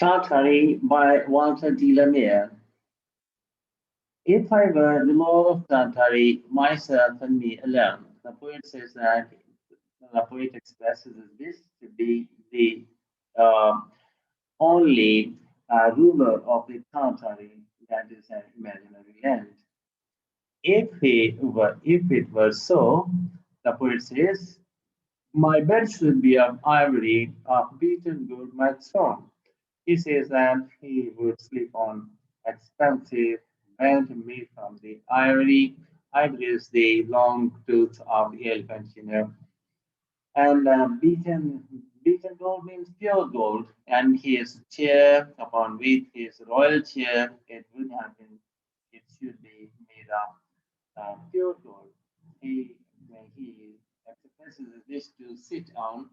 Tartary by Walter de la Mare. If I were the lord of Tartary, myself and me alone, the poet says that the poet expresses his wish to be the only ruler of the Tartary, that is an imaginary land. If it were so, the poet says, my bed should be of ivory, of beaten gold, my throne. He says that he would sleep on expensive bed made from the ivory. Ivory is the long tooth of the elephant, and beaten gold means pure gold. And his chair, upon which his royal chair, it should be made of pure gold. He expresses his wish to sit on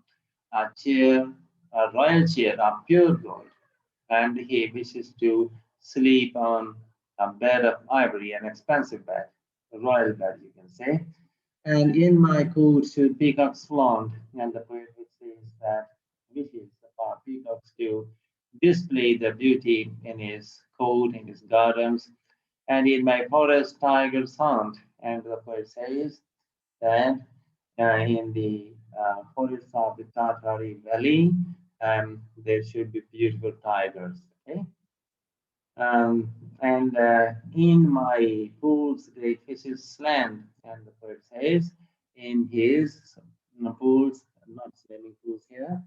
a chair, a royal chair of pure gold, and he wishes to sleep on a bed of ivory, an expensive bed, a royal bed, you can say. And in my court should peacocks flaunt, and the poet which says that wishes for peacocks to display their beauty in his court, in his gardens, and in my forest tigers hunt. And the poet says that in the forests of the Tartary Valley, there should be beautiful tigers. Okay, and in my pool's great fishes slant, and the poet says, in his pools, not swimming pools here,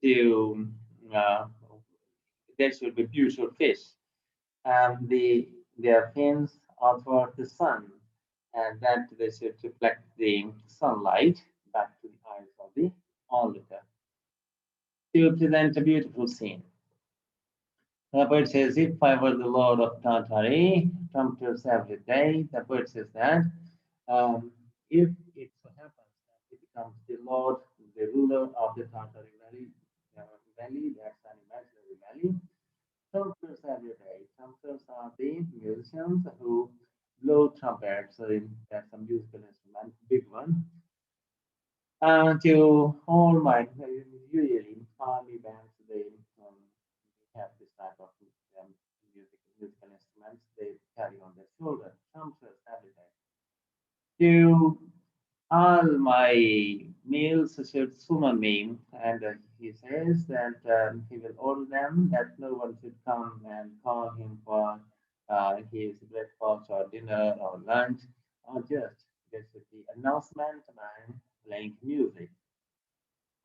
to uh, there should be beautiful fish. Their fins are toward the sun, and that they should reflect the sunlight back to the eyes of the onlooker to present a beautiful scene. The poet says, if I were the lord of Tartary, trumpeters every day, the poet says that if it so happens that he becomes the lord, the ruler of the Tartary valley, that's an imaginary valley, trumpeters every day. Trumpeters are the musicians who blow trumpets, so that's a musical instrument, big one. To all my usually army bands, they have this type of musical instruments they carry on their shoulder, trumpets every day. To all my meals should summon me, and he says that he will order them that no one should come and call him for his breakfast or dinner or lunch, or just there should be announcement by playing music.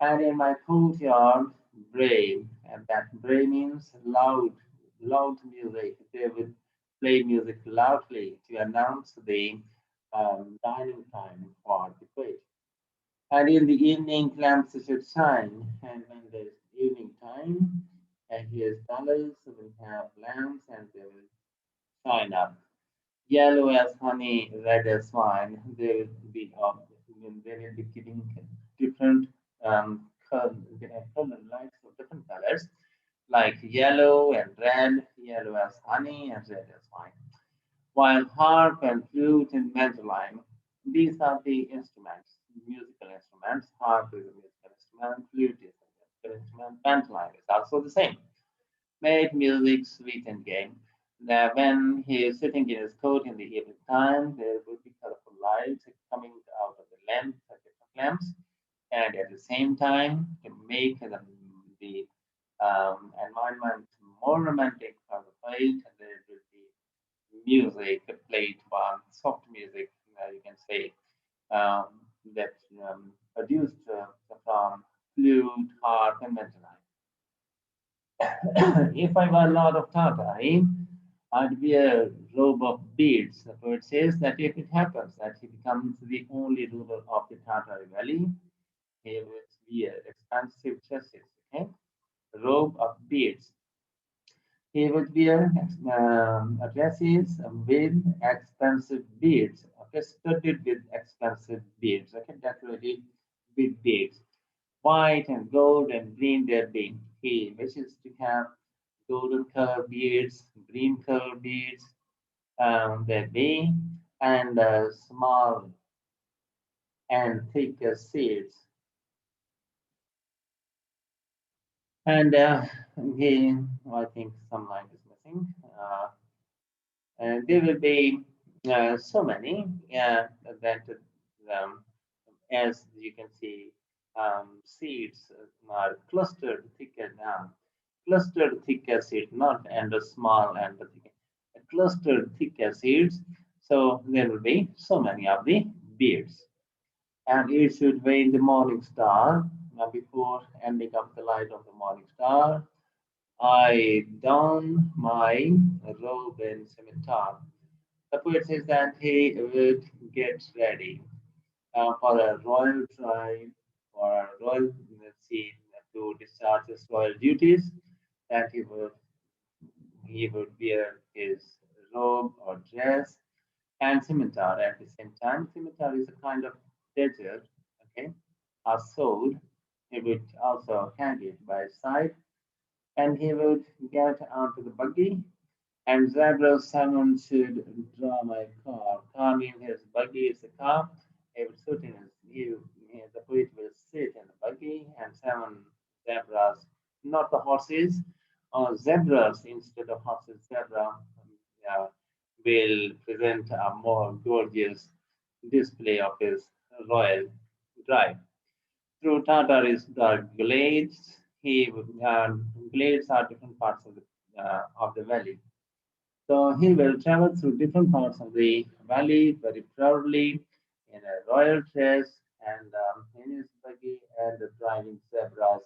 And in my courtyard, bray, and that bray means loud music. They would play music loudly to announce the dining time for the plate. And in the evening, lamps should shine. And when there's evening time, and his dollars will have lamps and they will shine up. Yellow as honey, red as wine. They will be they will be giving different color lights of different colors, like yellow and red, yellow as honey and red as wine. While harp and flute and mandolin, these are the instruments, musical instruments. Harp is a musical instrument, flute is a musical instrument, mandolin is also the same. Made music sweet and gay. Now, when he is sitting in his coat in the evening time, there will be colorful lights coming out of the lamps, different lamps, and at the same time, to make the environment more romantic for the fight, there will be music played by soft music, you can say, that produced from flute, harp, and mandolin. If I were Lord of Tartary, I'd wear a robe of beads. The poet says that if it happens that he becomes the only ruler of the Tartary valley, he would wear expensive dresses, okay? A robe of beads. He would wear dresses with expensive beads, okay, studded with expensive beads, okay, decorated with beads. White and gold and green there be. He wishes to have golden color beads, green color beads, there be, and small and thick seeds. And he, I think some line is missing. And there will be so many that um, as you can see, seeds are clustered thicker seeds, not and a small and a thick, clustered thicker seeds. So there will be so many of the beards, and it should be in the morning star. Now, before ending up the light of the morning star, I don my robe and scimitar. The poet says that he would get ready for a royal drive or a royal scene to discharge his royal duties, that he would wear his robe or dress and scimitar at the same time. Scimitar is a kind of dagger, okay, a sword. He would also hang it by his side, and he would get onto the buggy, and Zebra Simon should draw my car. Car means his buggy is a car. He would sit in the poet will sit in the buggy, and seven zebras, not the horses, zebras instead of horses. Zebra uh, will present a more gorgeous display of his royal drive. Through Tartary's dark glades, glades are different parts of the valley. So he will travel through different parts of the valley very proudly in a royal dress, and in his buggy, and the driving zebras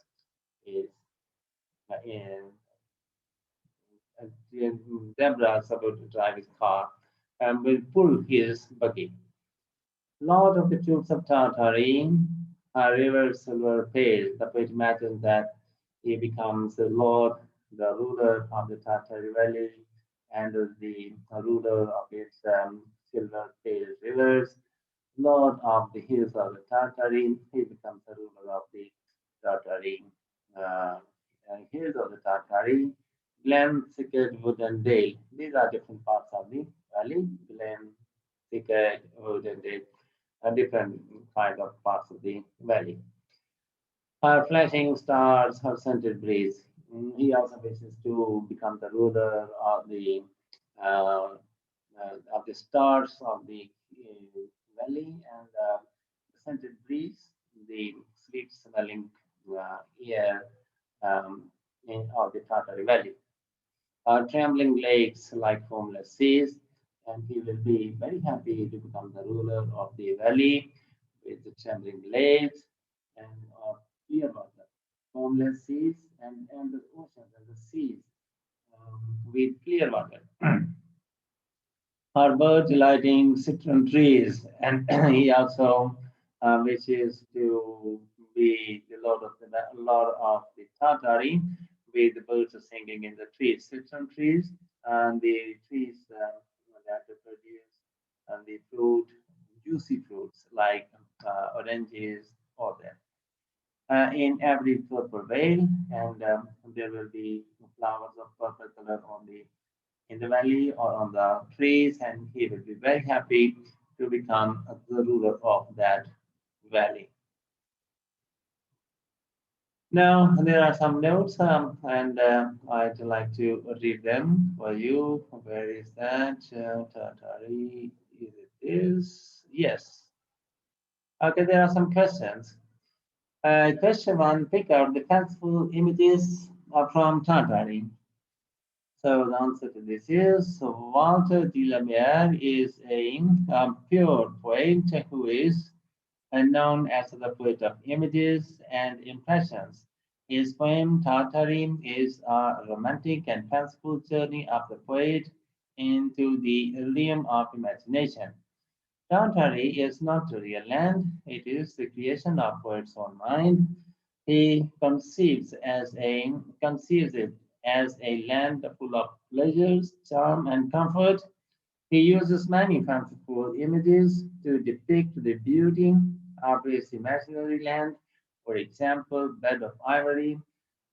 is zebras about to drive his car and will pull his buggy. Lord of the troops of Tartary, a river silver pale. The poet imagines that he becomes the lord, the ruler of the Tartary valley, and the ruler of its silver pale rivers. Lord of the hills of the Tartary, he becomes the ruler of the Tartary hills of the Tartary. Glen, thicket, wood, and dale. These are different parts of the valley. Glen, thicket, wood, and dale different kind of parts of the valley. Her flashing stars, her scented breeze. He also wishes to become the ruler uh, of the stars of the valley, and the scented breeze, the sweet-smelling air of the Tartary Valley. Trembling lakes like formless seas, and he will be very happy to become the ruler of the valley with the trembling lakes and clear water, formless seas, and the oceans and the seas with clear water. Harbor delighting citron trees, and he also wishes to be the lord of the Tartary, with the birds singing in the trees, citron trees, and the trees that produce and the fruit, juicy fruits like oranges or them. In every purple veil, and there will be flowers of purple color on the in the valley or on the trees, and he will be very happy to become the ruler of that valley. Now, there are some notes, and I'd like to read them for you. Where is that? Tartary, is it this? Yes. Okay, there are some questions. Question one, pick out the fanciful images from Tartary. So the answer to this is, so Walter de la Mare is a pure poet who is known as the poet of images and impressions. His poem Tartary is a romantic and fanciful journey of the poet into the realm of imagination. Tartary is not a real land, it is the creation of poet's own mind. He conceives it as a land full of pleasures, charm, and comfort. He uses many fanciful images to depict the beauty of his imaginary land. For example, bed of ivory,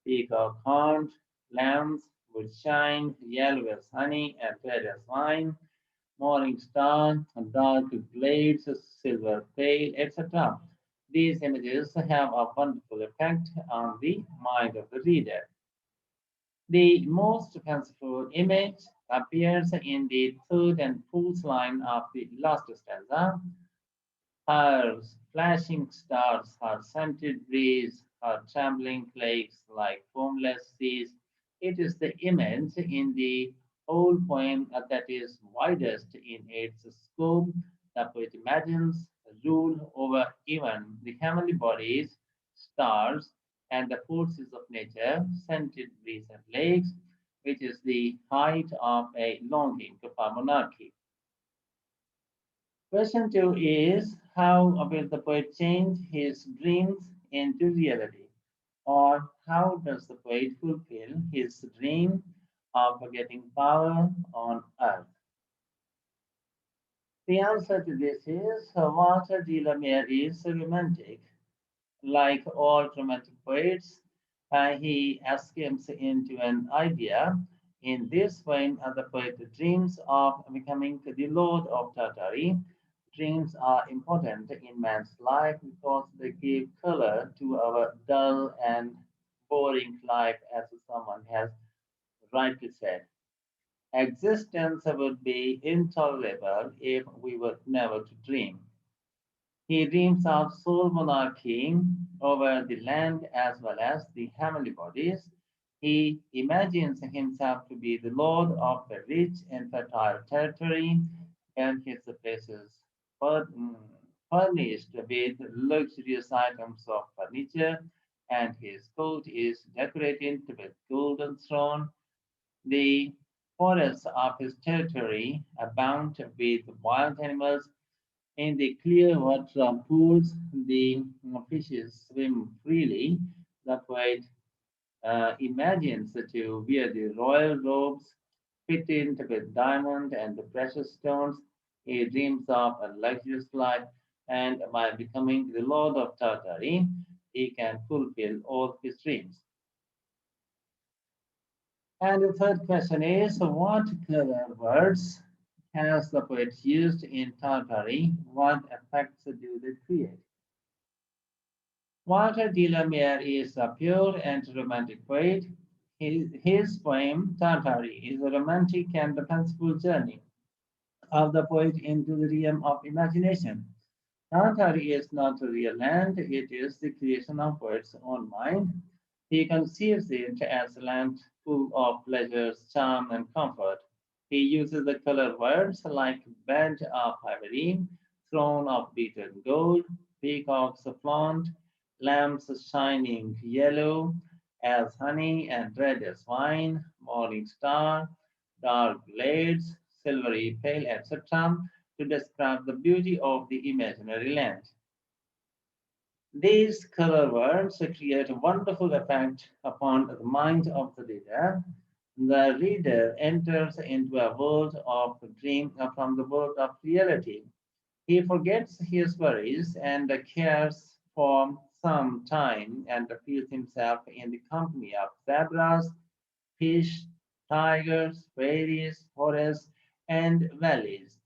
peacock horned, lambs would shine, yellow as honey and red as wine, morning star, dark glades, silver pale, etc. These images have a wonderful effect on the mind of the reader. The most fanciful image appears in the third and fourth line of the last stanza. Her flashing stars, her scented breeze, her trembling flakes like foamless seas. It is the image in the whole poem that is widest in its scope. The poet imagines rule over even the heavenly bodies, stars, and the forces of nature, scented breeze and lakes, which is the height of a longing for monarchy. Question two is how will the poet change his dreams into reality? Or how does the poet fulfill his dream of getting power on earth? The answer to this is Walter de la Mare is romantic. Like all romantic poets, he escapes into an idea. In this poem, the poet dreams of becoming the Lord of Tartary. Dreams are important in man's life because they give color to our dull and boring life, as someone has rightly said. Existence would be intolerable if we were never to dream. He dreams of sole monarchy over the land as well as the heavenly bodies. He imagines himself to be the lord of a rich and fertile territory, and his places furnished with luxurious items of furniture, and his court is decorated with golden throne. The forests of his territory abound with wild animals. In the clear water pools, the fishes swim freely. The poet imagines to wear the royal robes fitted with diamond and the precious stones. He dreams of a luxurious life, and by becoming the lord of Tartary, he can fulfill all his dreams. And the third question is what clever words has the poet used in Tartary? What effects do they create? Walter de la Mare is a pure and romantic poet. His poem, Tartary, is a romantic and fanciful journey of the poet into the realm of imagination. Tartary is not a real land, it is the creation of poet's own mind. He conceives it as a land full of pleasures, charm, and comfort. He uses the color words like bed of ivory, throne of beaten gold, peacocks flaunt, lamps shining yellow as honey and red as wine, morning star, dark glades, silvery pale, etc., to describe the beauty of the imaginary land. These color words create a wonderful effect upon the mind of the reader. The reader enters into a world of dream from the world of reality. He forgets his worries and cares for some time and feels himself in the company of zebras, fish, tigers, fairies, forests, and valleys.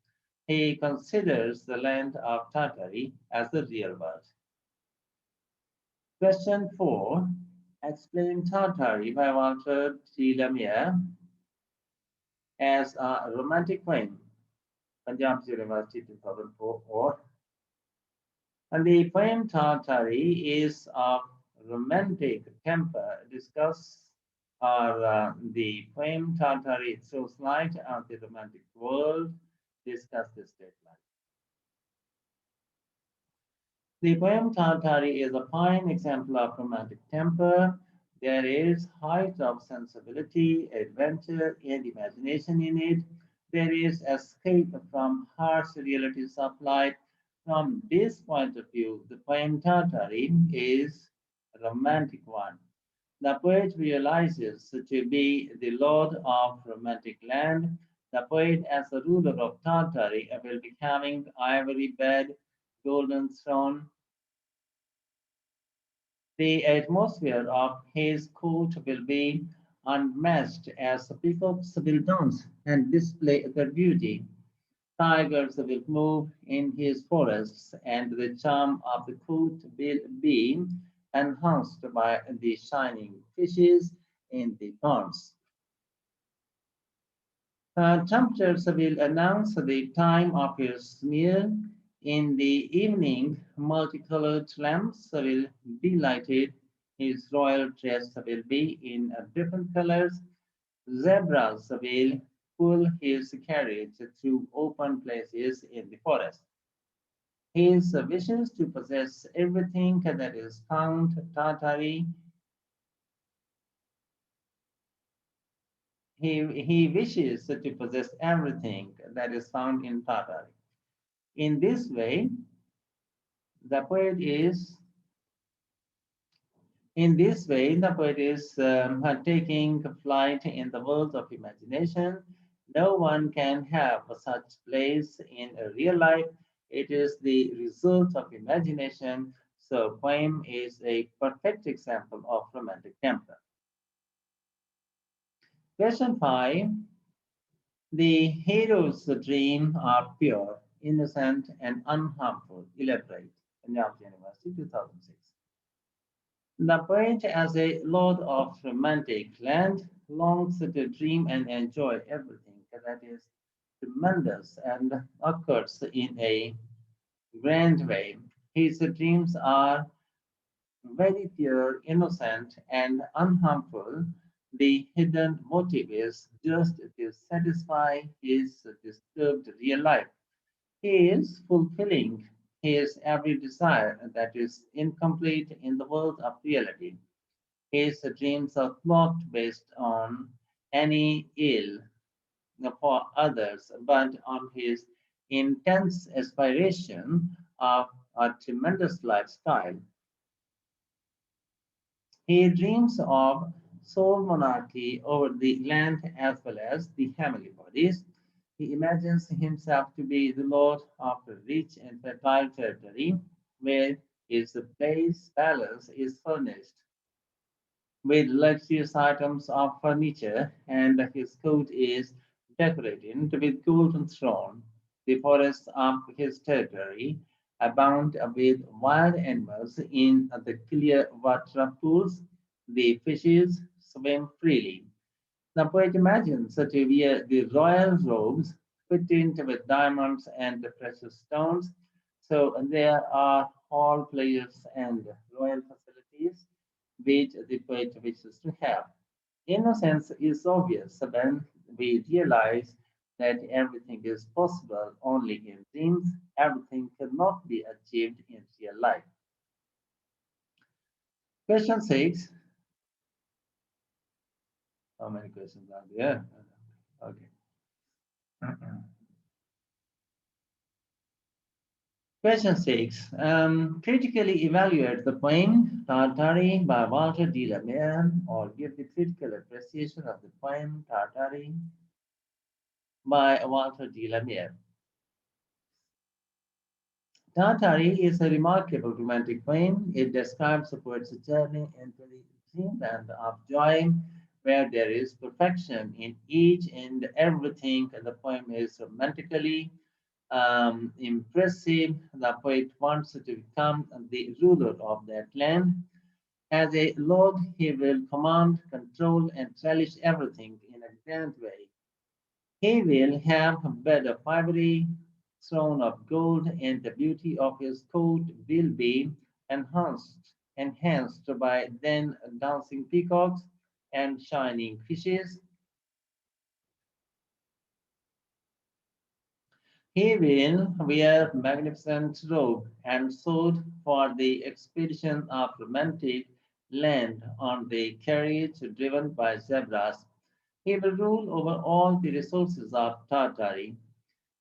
He considers the land of Tartary as the real world. Question 4. Explain Tartary by Walter T. Lemire as a romantic poem. Punjab University 2004. And the poem Tartary is of romantic temper. Discuss the poem Tartary throws light on the romantic world. Discuss this statement. The poem Tartary is a fine example of romantic temper. There is height of sensibility, adventure, and imagination in it. There is escape from harsh realities of life. From this point of view, the poem Tartary is a romantic one. The poet realizes to be the lord of romantic land. The poet, as the ruler of Tartary, will be having ivory bed, golden throne, the atmosphere of his court will be unmatched as the peacocks will dance and display their beauty. Tigers will move in his forests, and the charm of the coat will be enhanced by the shining fishes in the ponds. Trumpeters will announce the time of his meal. In the evening, multicolored lamps will be lighted. His royal dress will be in different colors. Zebras will pull his carriage through open places in the forest. His wishes to possess everything that is found Tartary. He wishes to possess everything that is found in Tartary. In this way, the poet is the poet is taking flight in the world of imagination. No one can have such place in a real life. It is the result of imagination. So, poem is a perfect example of romantic temper. Question 5. The hero's dreams are pure, innocent, and unharmful. Elaborate. Punjab University, 2006. The poet, as a lord of romantic land, longs to dream and enjoy everything that is tremendous and occurs in a grand way. His dreams are very pure, innocent, and unharmful. The hidden motive is just to satisfy his disturbed real life. He is fulfilling his every desire that is incomplete in the world of reality. His dreams are not based on any ill for others, but on his intense aspiration of a tremendous lifestyle. He dreams of sole monarchy over the land as well as the heavenly bodies. He imagines himself to be the lord of a rich and fertile territory where his palace is furnished with luxurious items of furniture, and his court is decorated with golden throne. The forests of his territory abound with wild animals in the clear water pools. The fishes swim freely. The poet imagines to wear the royal robes fitted with diamonds and precious stones. So there are hall players and royal facilities which the poet wishes to have. Innocence is obvious when we realize that everything is possible only in dreams. Everything cannot be achieved in real life. Question 6. How many questions are there? Okay. Question 6. Critically evaluate the poem Tartary by Walter de la Mare, or give the critical appreciation of the poem Tartary by Walter de la Mare. Tartary is a remarkable romantic poem. It describes a poet's journey into the dreamland of joy, where there is perfection in each and everything. The poem is romantically impressive. The poet wants to become the ruler of that land. As a lord, he will command, control, and relish everything in a grand way. He will have a bed of ivory, throne of gold, and the beauty of his court will be enhanced by then dancing peacocks and shining fishes. He will wear magnificent robe and sword for the expedition of romantic land on the carriage driven by zebras. He will rule over all the resources of Tartary.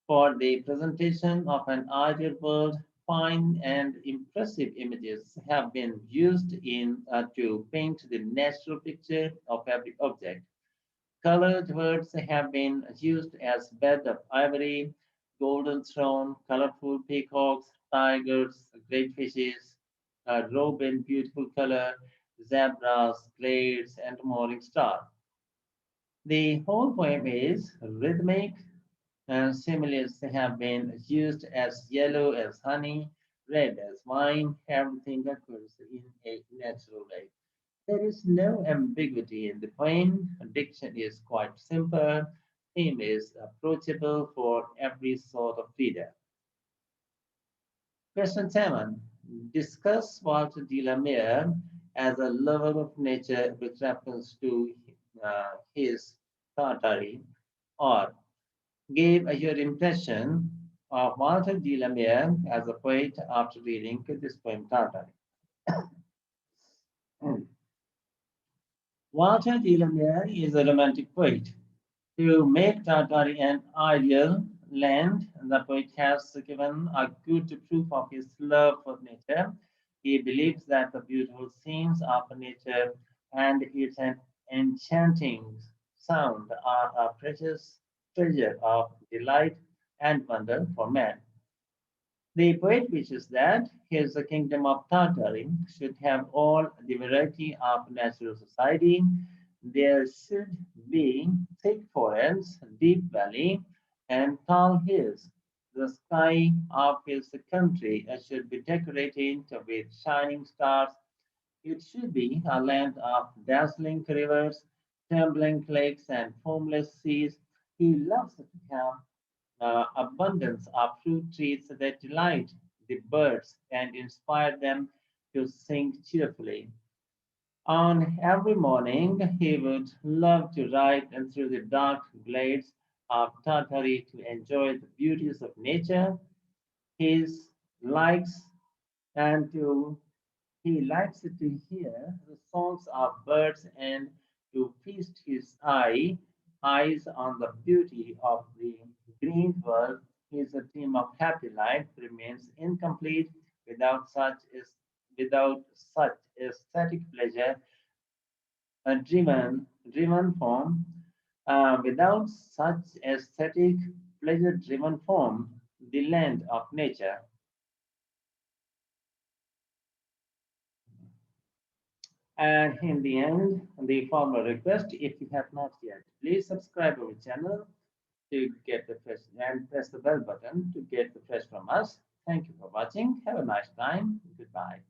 For the presentation of an ideal world, fine and impressive images have been used to paint the natural picture of every object. Colored words have been used as bed of ivory, golden throne, colorful peacocks, tigers, great fishes, a robe in beautiful color, zebras, glades, and morning star. The whole poem is rhythmic, Similes have been used as yellow as honey, red as wine. Everything occurs in a natural way. There is no ambiguity in the poem. Diction is quite simple. Theme is approachable for every sort of reader. Question 7. Discuss Walter de la Mare as a lover of nature with reference to his Tartary, or gave your impression of Walter de la Mare as a poet after reading this poem Tartary. Walter de la Mare is a romantic poet. To make Tartary an ideal land, the poet has given a good proof of his love for nature. He believes that the beautiful scenes of nature and its enchanting sound are a precious treasure of delight and wonder for man. The poet wishes that his kingdom of Tartary should have all the variety of natural society. There should be thick forests, deep valley, and tall hills. The sky of his country should be decorated with shining stars. It should be a land of dazzling rivers, trembling lakes, and foamless seas. He loves to have abundance of fruit trees that delight the birds and inspire them to sing cheerfully. On every morning, he would love to ride through the dark glades of Tartary to enjoy the beauties of nature. His likes and to He likes to hear the songs of birds and to feast his eyes on the beauty of the green world. His dream of happy life remains incomplete without such aesthetic pleasure, a driven form. Without such aesthetic pleasure driven form, the land of nature. And in the end, the formal request, if you have not yet, please subscribe our channel to get the fresh and press the bell button to get the fresh from us. Thank you for watching. Have a nice time. Goodbye.